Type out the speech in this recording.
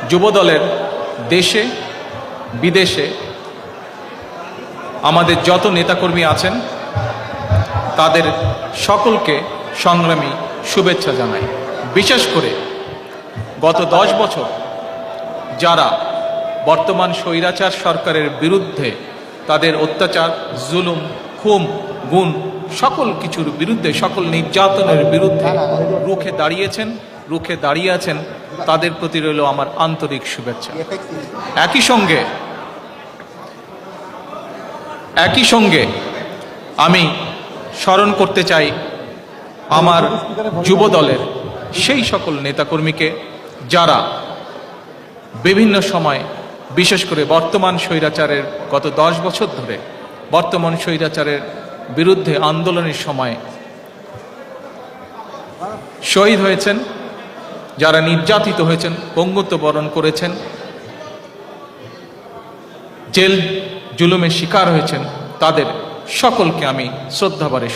যুবদলের দেশে বিদেশে আমাদের যত নেতাকর্মী আছেন তাদের সকলকে সংগ্রামী শুভেচ্ছা জানাই। বিশেষ করে গত 10 বছর যারা বর্তমান স্বৈরাচার সরকারের বিরুদ্ধে তাদের অত্যাচার, জুলুম, খুন, গুণ সকল কিছুর বিরুদ্ধে, সকল নির্যাতনের বিরুদ্ধে রুখে দাঁড়িয়ে আছেন, তাদের প্রতি রইল আমার আন্তরিক শুভেচ্ছা। একই সঙ্গে আমি স্মরণ করতে চাই আমার যুব দলের সেই সকল নেতাকর্মীকে যারা বিভিন্ন সময়, বিশেষ করে বর্তমান স্বৈরাচারের গত 10 বছর ধরে বর্তমান স্বৈরাচারের বিরুদ্ধে আন্দোলনের সময় শহীদ হয়েছেন, যারা নির্যাতিত হয়েছেন, পঙ্গুত্ব বরণ করেছেন, জেল জুলুমের শিকার হয়েছেন, তাদের সকলকে আমি শ্রদ্ধাভরে